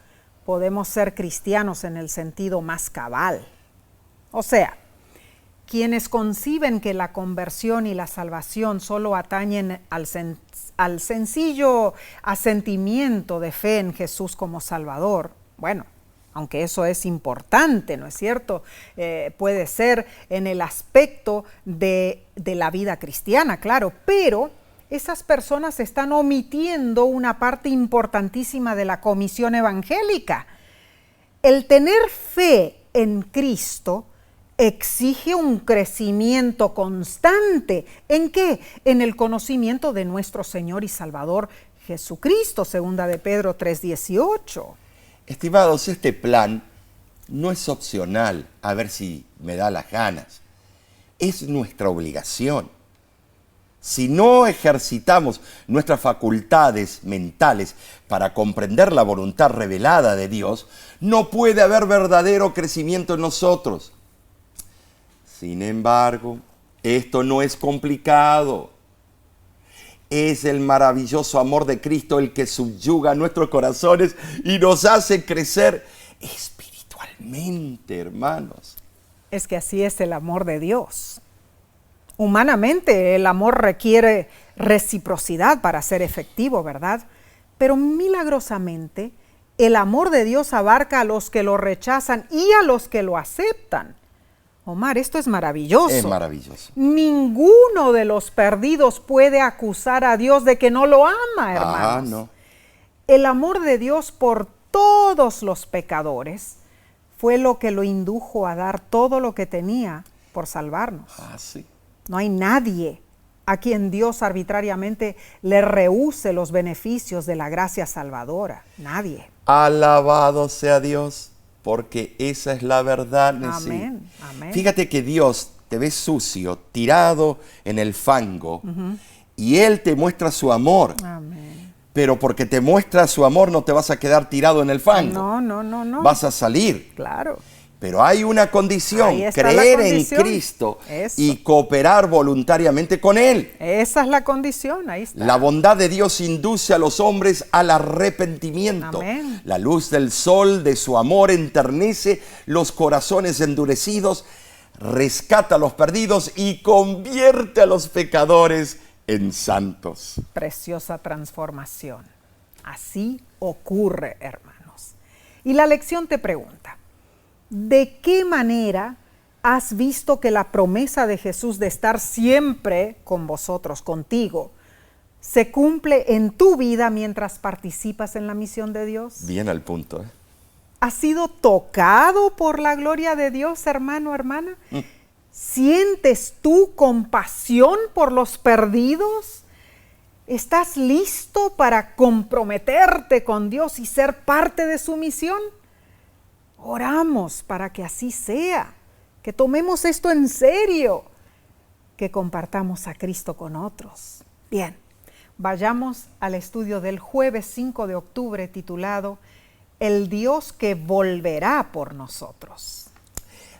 podemos ser cristianos en el sentido más cabal. O sea, quienes conciben que la conversión y la salvación solo atañen al sencillo asentimiento de fe en Jesús como Salvador, bueno, aunque eso es importante, ¿no es cierto? Puede ser en el aspecto de la vida cristiana, claro, pero esas personas están omitiendo una parte importantísima de la comisión evangélica. El tener fe en Cristo exige un crecimiento constante. ¿En qué? En el conocimiento de nuestro Señor y Salvador Jesucristo, segunda de Pedro 3:18. Estimados, este plan no es opcional, a ver si me da las ganas. Es nuestra obligación. Si no ejercitamos nuestras facultades mentales para comprender la voluntad revelada de Dios, no puede haber verdadero crecimiento en nosotros. Sin embargo, esto no es complicado. Es el maravilloso amor de Cristo el que subyuga nuestros corazones y nos hace crecer espiritualmente, hermanos. Es que así es el amor de Dios. Humanamente, el amor requiere reciprocidad para ser efectivo, ¿verdad? Pero milagrosamente, el amor de Dios abarca a los que lo rechazan y a los que lo aceptan. Omar, esto es maravilloso. Es maravilloso. Ninguno de los perdidos puede acusar a Dios de que no lo ama, hermanos. No. El amor de Dios por todos los pecadores fue lo que lo indujo a dar todo lo que tenía por salvarnos. Sí. No hay nadie a quien Dios arbitrariamente le rehúse los beneficios de la gracia salvadora. Nadie. Alabado sea Dios, porque esa es la verdad. Amén, amén. Fíjate que Dios te ve sucio, tirado en el fango, y Él te muestra su amor. Amén. Pero porque te muestra su amor no te vas a quedar tirado en el fango. No. Vas a salir. Claro. Pero hay una condición, Ahí está creer la condición. en Cristo Eso. y cooperar voluntariamente con Él. Esa es la condición, ahí está. La bondad de Dios induce a los hombres al arrepentimiento. Amén. La luz del sol de su amor enternece los corazones endurecidos, rescata a los perdidos y convierte a los pecadores en santos. Preciosa transformación. Así ocurre, hermanos. Y la lección te pregunta, ¿de qué manera has visto que la promesa de Jesús de estar siempre con vosotros, contigo, se cumple en tu vida mientras participas en la misión de Dios? Bien al punto, ¿eh? ¿Has sido tocado por la gloria de Dios, hermano, hermana? ¿Sientes tú compasión por los perdidos? ¿Estás listo para comprometerte con Dios y ser parte de su misión? Oramos para que así sea, que tomemos esto en serio, que compartamos a Cristo con otros. Bien, vayamos al estudio del jueves 5 de octubre titulado El Dios que volverá por nosotros.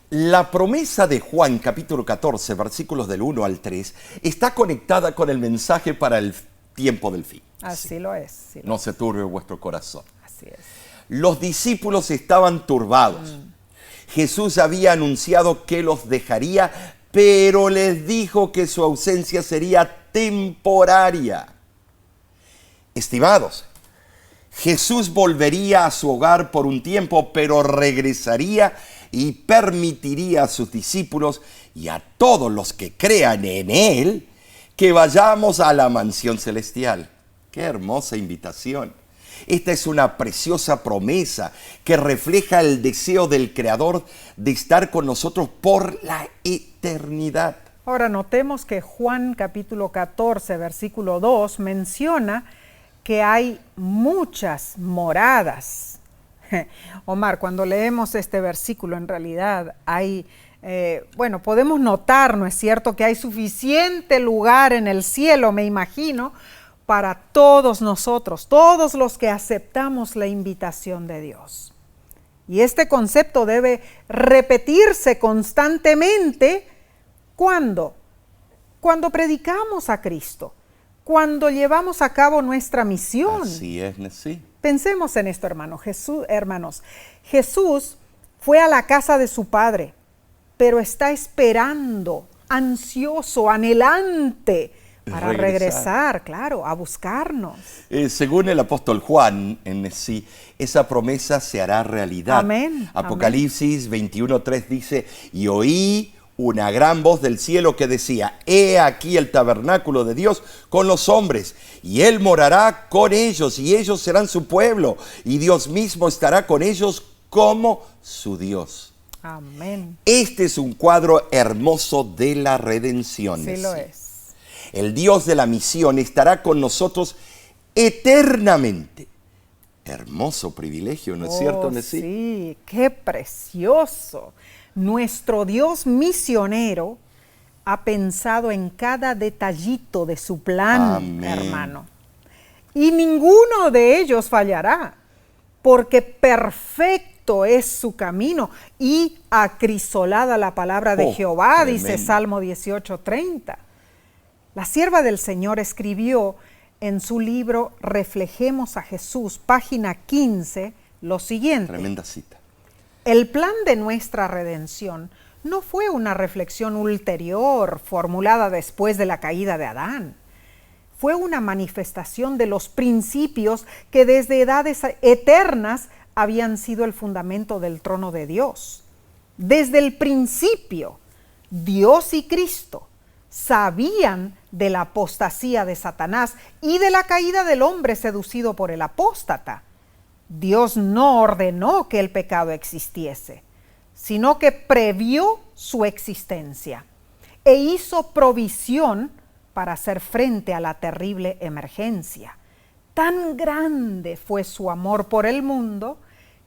La promesa de Juan capítulo 14, versículos del 1 al 3, está conectada con el mensaje para el tiempo del fin. Así lo es. Sí No se turbe vuestro corazón. Así es. Los discípulos estaban turbados. Jesús había anunciado que los dejaría, pero les dijo que su ausencia sería temporaria. Estimados, Jesús volvería a su hogar por un tiempo, pero regresaría y permitiría a sus discípulos y a todos los que crean en Él que vayamos a la mansión celestial. ¡Qué hermosa invitación! Esta es una preciosa promesa que refleja el deseo del Creador de estar con nosotros por la eternidad. Ahora notemos que Juan capítulo 14, versículo 2 menciona que hay muchas moradas. Omar, cuando leemos este versículo en realidad hay, podemos notar, ¿no es cierto?, que hay suficiente lugar en el cielo, me imagino, para todos nosotros, todos los que aceptamos la invitación de Dios. Y este concepto debe repetirse constantemente. ¿Cuándo? Cuando predicamos a Cristo, cuando llevamos a cabo nuestra misión. Así es, sí. Pensemos en esto, hermanos. Jesús fue a la casa de su Padre, pero está esperando, ansioso, anhelante, para regresar, claro, a buscarnos. Según el apóstol Juan, esa promesa se hará realidad. Amén. Apocalipsis 21:3 dice, y oí una gran voz del cielo que decía, he aquí el tabernáculo de Dios con los hombres, y Él morará con ellos, y ellos serán su pueblo, y Dios mismo estará con ellos como su Dios. Amén. Este es un cuadro hermoso de la redención. Sí lo es. El Dios de la misión estará con nosotros eternamente. Hermoso privilegio, ¿no es cierto, Nesí? Sí, qué precioso. Nuestro Dios misionero ha pensado en cada detallito de su plan, Amén. hermano. Y ninguno de ellos fallará, porque perfecto es su camino y acrisolada la palabra de Jehová, tremendo. dice Salmo 18:30. La sierva del Señor escribió en su libro Reflejemos a Jesús, página 15, lo siguiente. Tremenda cita. El plan de nuestra redención no fue una reflexión ulterior formulada después de la caída de Adán. Fue una manifestación de los principios que desde edades eternas habían sido el fundamento del trono de Dios. Desde el principio, Dios y Cristo sabían de la apostasía de Satanás y de la caída del hombre seducido por el apóstata. Dios no ordenó que el pecado existiese, sino que previó su existencia e hizo provisión para hacer frente a la terrible emergencia. Tan grande fue su amor por el mundo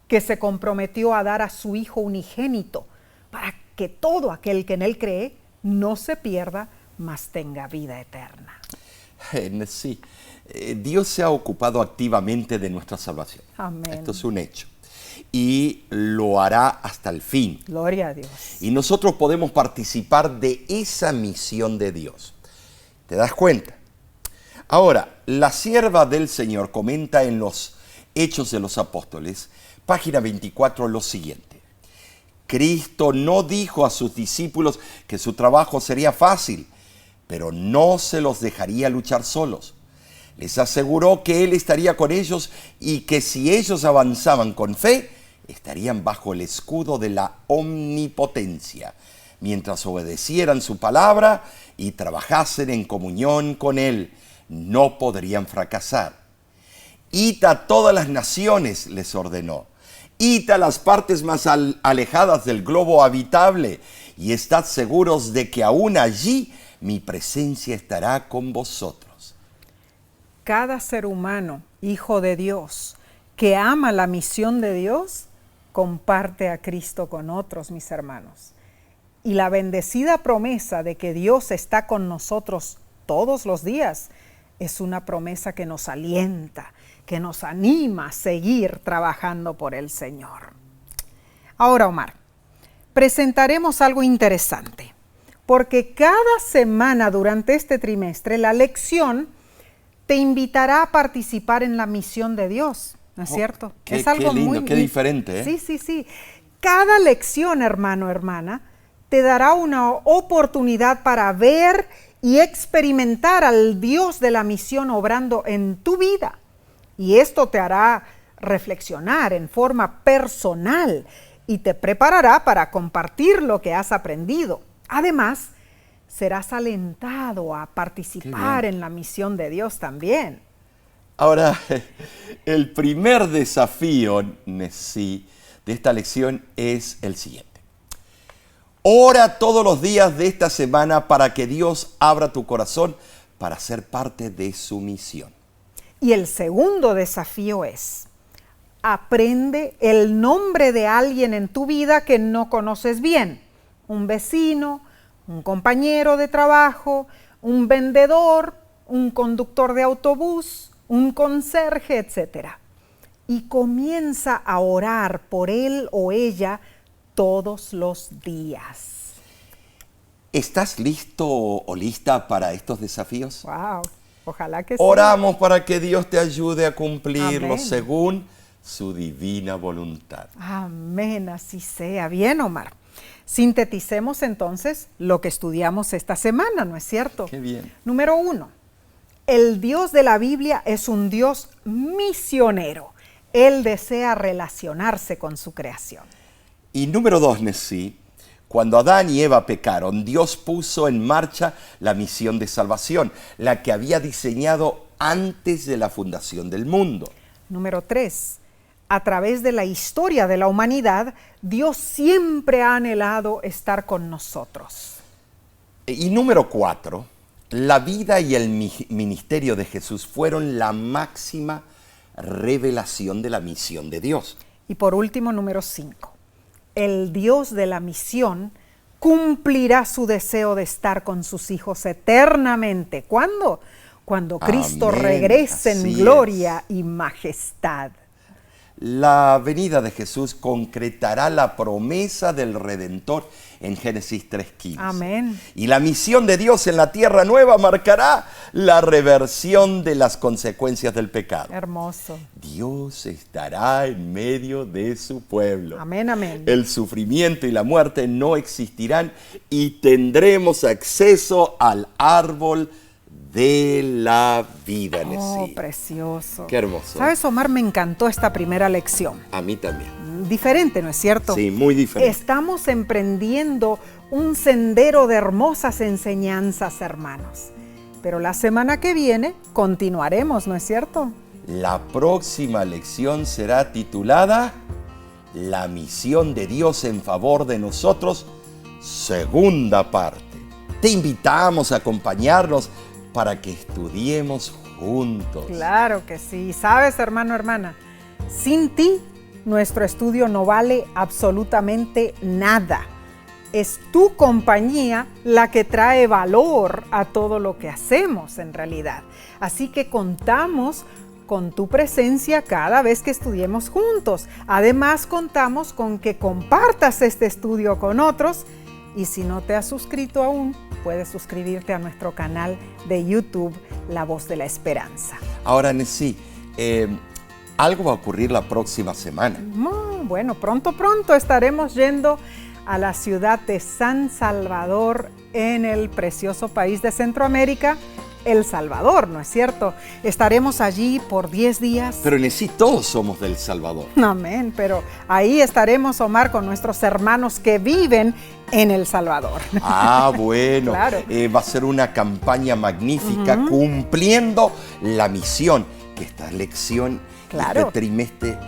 que se comprometió a dar a su Hijo unigénito para que todo aquel que en Él cree no se pierda, mas tenga vida eterna. Sí, Dios se ha ocupado activamente de nuestra salvación. Amén. Esto es un hecho. Y lo hará hasta el fin. Gloria a Dios. Y nosotros podemos participar de esa misión de Dios. ¿Te das cuenta? Ahora, la sierva del Señor comenta en los Hechos de los Apóstoles, página 24, lo siguiente. Cristo no dijo a sus discípulos que su trabajo sería fácil, pero no se los dejaría luchar solos. Les aseguró que Él estaría con ellos y que si ellos avanzaban con fe, estarían bajo el escudo de la omnipotencia, mientras obedecieran su palabra y trabajasen en comunión con Él. No podrían fracasar. Id a todas las naciones, les ordenó. Id a las partes más alejadas del globo habitable y estad seguros de que aún allí mi presencia estará con vosotros. Cada ser humano, hijo de Dios, que ama la misión de Dios, comparte a Cristo con otros, mis hermanos. Y la bendecida promesa de que Dios está con nosotros todos los días es una promesa que nos alienta, que nos anima a seguir trabajando por el Señor. Ahora, Omar, presentaremos algo interesante, porque cada semana durante este trimestre la lección te invitará a participar en la misión de Dios, ¿no es cierto? Qué, es algo qué lindo, muy qué diferente, ¿eh? Sí. Cada lección, hermano, hermana, te dará una oportunidad para ver y experimentar al Dios de la misión obrando en tu vida. Y esto te hará reflexionar en forma personal y te preparará para compartir lo que has aprendido. Además, serás alentado a participar en la misión de Dios también. Ahora, el primer desafío, Nesí, de esta lección es el siguiente. Ora todos los días de esta semana para que Dios abra tu corazón para ser parte de su misión. Y el segundo desafío es, aprende el nombre de alguien en tu vida que no conoces bien. Un vecino, un compañero de trabajo, un vendedor, un conductor de autobús, un conserje, etc. Y comienza a orar por él o ella todos los días. ¿Estás listo o lista para estos desafíos? ¡Wow! Ojalá que sí. Oramos para que Dios te ayude a cumplirlos Amén. según su divina voluntad. Amén, así sea. Bien, Omar. Sinteticemos entonces lo que estudiamos esta semana, ¿no es cierto? Qué bien. Número 1. El Dios de la Biblia es un Dios misionero. Él desea relacionarse con su creación. Y número 2, Nesí, cuando Adán y Eva pecaron, Dios puso en marcha la misión de salvación, la que había diseñado antes de la fundación del mundo. Número 3. A través de la historia de la humanidad, Dios siempre ha anhelado estar con nosotros. Y número 4, la vida y el ministerio de Jesús fueron la máxima revelación de la misión de Dios. Y por último, número 5. El Dios de la misión cumplirá su deseo de estar con sus hijos eternamente. ¿Cuándo? Cuando Cristo Amén, regrese en así gloria y majestad. La venida de Jesús concretará la promesa del Redentor en Génesis 3:15. Amén. Y la misión de Dios en la tierra nueva marcará la reversión de las consecuencias del pecado. Hermoso. Dios estará en medio de su pueblo. Amén, amén. El sufrimiento y la muerte no existirán y tendremos acceso al árbol de la vida. Oh, Nesí. precioso. Qué hermoso. ¿Sabes, Omar? Me encantó esta primera lección. A mí también. Diferente, ¿no es cierto? Sí, muy diferente. Estamos emprendiendo un sendero de hermosas enseñanzas, hermanos. Pero la semana que viene continuaremos, ¿no es cierto? La próxima lección será titulada La misión de Dios en favor de nosotros, segunda parte. Te invitamos a acompañarnos para que estudiemos juntos. Claro que sí. ¿Sabes, hermano, hermana? Sin ti, nuestro estudio no vale absolutamente nada. Es tu compañía la que trae valor a todo lo que hacemos en realidad. Así que contamos con tu presencia cada vez que estudiemos juntos. Además, contamos con que compartas este estudio con otros. Y si no te has suscrito aún, puedes suscribirte a nuestro canal de YouTube, La Voz de la Esperanza. Ahora, Nesí, algo va a ocurrir la próxima semana. Bueno, pronto estaremos yendo a la ciudad de San Salvador en el precioso país de Centroamérica, El Salvador, ¿no es cierto? Estaremos allí por 10 días. Pero Nesí, todos somos del Salvador. Amén, pero ahí estaremos, Omar, con nuestros hermanos que viven en El Salvador. Ah, bueno, Claro. Va a ser una campaña magnífica cumpliendo la misión que esta lección, Claro. este trimestre,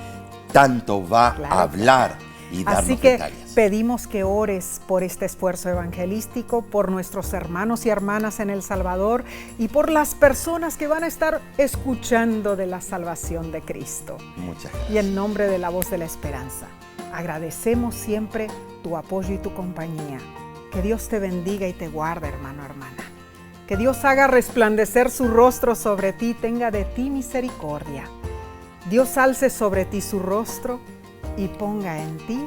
tanto va Claro. a hablar y darnos Así que detalles. pedimos que ores por este esfuerzo evangelístico, por nuestros hermanos y hermanas en El Salvador y por las personas que van a estar escuchando de la salvación de Cristo. Muchas gracias. Y en nombre de La Voz de la Esperanza, agradecemos siempre tu apoyo y tu compañía. Que Dios te bendiga y te guarde, hermano, hermana. Que Dios haga resplandecer su rostro sobre ti, tenga de ti misericordia. Dios alce sobre ti su rostro y ponga en ti